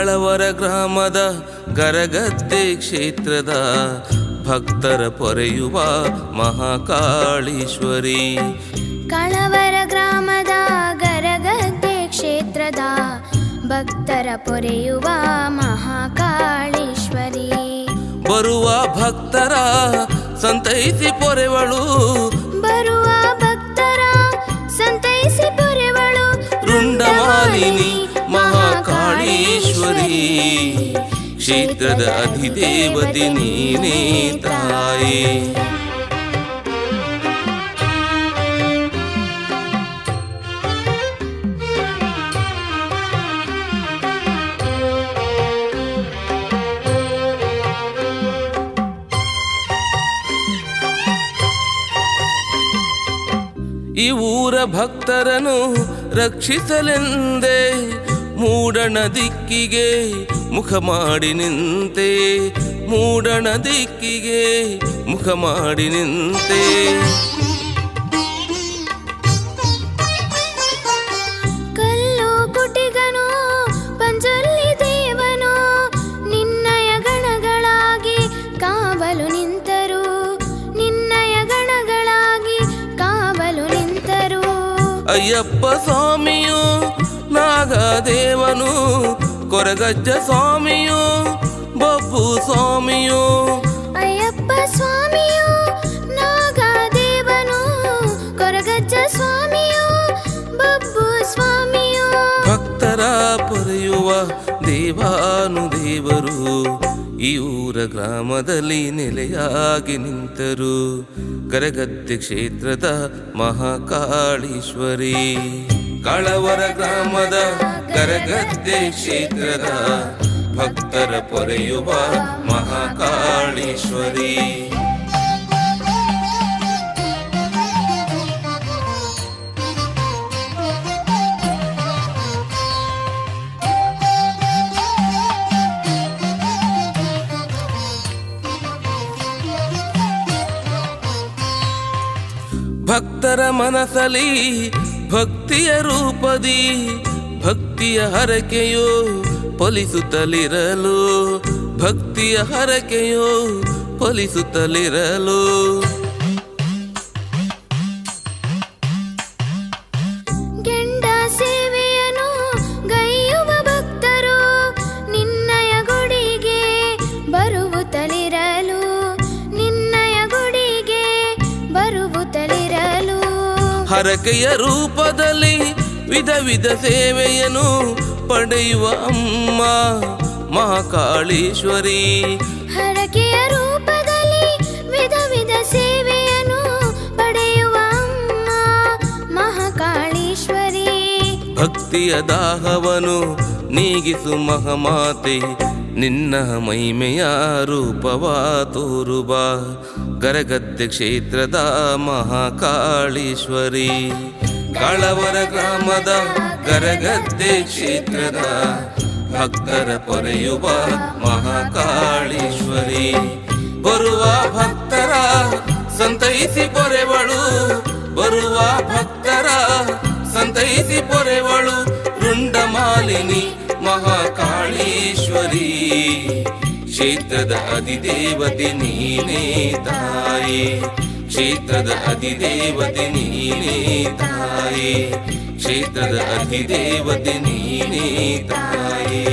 ಕಾಳವರ ಗ್ರಾಮದ ಗರಗದ್ದೆ ಕ್ಷೇತ್ರದ ಭಕ್ತರ ಪೊರೆಯುವ ಮಹಾಕಾಳೀಶ್ವರಿ. ಕಾಳವರ ಗ್ರಾಮದ ಗರಗದ್ದೆ ಕ್ಷೇತ್ರದ ಭಕ್ತರ ಪೊರೆಯುವ ಮಹಾಕಾಳೀಶ್ವರಿ. ಬರುವ ಭಕ್ತರ ಸಂತೈಸಿ ಪೊರೆವಳು, ಬರುವ ಭಕ್ತರ ಸಂತೈಸಿ ಪೊರೆವಳು ರುಂಡಮಾಲಿನಿ ಮಹಾಕಾಳೀಶ್ವರಿ. ಕ್ಷೇತ್ರದ ಅಧಿದೇವತೆ ನೀನೇ ತಾಯೇ. ಈ ಊರ ಭಕ್ತರನ್ನು ರಕ್ಷಿಸಲೆಂದೇ ಮೂಡಣ ದಿಕ್ಕಿಗೆ ಮುಖ ಮಾಡಿ ನಿಂತೆ, ಮೂಡಣ ದಿಕ್ಕಿಗೆ ಮುಖ ಮಾಡಿ ನಿಂತೆ. ಕಲ್ಲು ಕುಟಿಗನು ಪಂಜೊಲ್ಲಿ ದೇವನು ನಿನ್ನಯ ಗಣಗಳಾಗಿ ಕಾವಲು ನಿಂತರು, ನಿನ್ನಯ ಗಣಗಳಾಗಿ ಕಾವಲು ನಿಂತರು. ಅಯ್ಯಪ್ಪ ಸ್ವಾಮಿಯು ನಾಗದೇವನು, ಕೊರಗಜ್ಜ ಸ್ವಾಮಿಯು ಬಬ್ಬು ಸ್ವಾಮಿಯು. ಅಯ್ಯಪ್ಪ ಸ್ವಾಮಿಯು ನಾಗದೇವನು, ಕೊರಗಜ್ಜ ಸ್ವಾಮಿಯು ಬಬ್ಬು ಸ್ವಾಮಿಯು. ಭಕ್ತರ ಪೊರೆಯುವ ದೇವಾನುದೇವರು ಈ ಊರ ಗ್ರಾಮದಲ್ಲಿ ನೆಲೆಯಾಗಿ ನಿಂತರು. ಗರಗದ್ದೆ ಕ್ಷೇತ್ರದ ಮಹಾಕಾಳೀಶ್ವರಿ. ಕಾಳವರ ಗ್ರಾಮದ ಗರಗದ್ದೆ ಕ್ಷೇತ್ರದ ಭಕ್ತರ ಪೊರೆಯುವ ಮಹಾಕಾಳೀಶ್ವರಿ. ಭಕ್ತರ ಮನಸಲಿ ಭಕ್ತಿಯ ರೂಪದಿ ಭಕ್ತಿಯ ಹರಕೆಯೋ ಫಲಿಸುತ್ತಲಿರಲು, ಭಕ್ತಿಯ ಹರಕೆಯೋ ಫಲಿಸುತ್ತಲಿರಲು. ಗೆಂಡ ಸೇವೆಯನ್ನು ಗೈಯುವ ಭಕ್ತರು ನಿನ್ನಯ ಗುಡಿಗೆ ಬರುವುತ್ತಲಿರಲು, ನಿನ್ನಯ ಗುಡಿಗೆ ಬರುವುತ್ತಲಿರಲು. ಹರಕೆಯ ರೂಪದಲ್ಲಿ ವಿಧ ವಿಧ ಸೇವೆಯನ್ನು ಪಡೆಯುವ ಅಮ್ಮ ಮಹಾಕಾಳೀಶ್ವರಿ. ಹರಕೆಯ ರೂಪದಲ್ಲಿ ವಿಧ ವಿಧ ಸೇವೆಯನ್ನು ಪಡೆಯುವ ಅಮ್ಮ ಮಹಾಕಾಳೀಶ್ವರಿ. ಭಕ್ತಿಯ ದಾಹವನು ನೀಗಿಸು ಮಹಾಮಾತೆ, ನಿನ್ನ ಮಹಿಮೆಯ ರೂಪವ ತೋರುವ ಗರಗದ್ದೆ ಕ್ಷೇತ್ರದ ಮಹಾಕಾಳೀಶ್ವರಿ. ಕಾಳವರ ಗ್ರಾಮದ ಗರಗದ್ದೆ ಕ್ಷೇತ್ರದ ಭಕ್ತರ ಪೊರೆಯುವ ಮಹಾಕಾಳೀಶ್ವರಿ. ಬರುವ ಭಕ್ತರ ಸಂತೈಸಿ ಪೊರೆವಳು, ಬರುವ ಭಕ್ತರ ಸಂತೈಸಿ ಪೊರೆವಳು ರುಂಡಮಾಲಿನಿ ಮಹಾಕಾಳೀಶ್ವರಿ. ಕ್ಷೇತ್ರದ ಅಧಿದೇವತೆ ನೀನೇ ತಾಯೇ, ಕ್ಷೇತ್ರದ ಅಧಿದೇವತೆ ನೀನೇ ತಾಯೇ, ಕ್ಷೇತ್ರದ ಅಧಿದೇವತೆ ನೀನೇ ತಾಯೇ.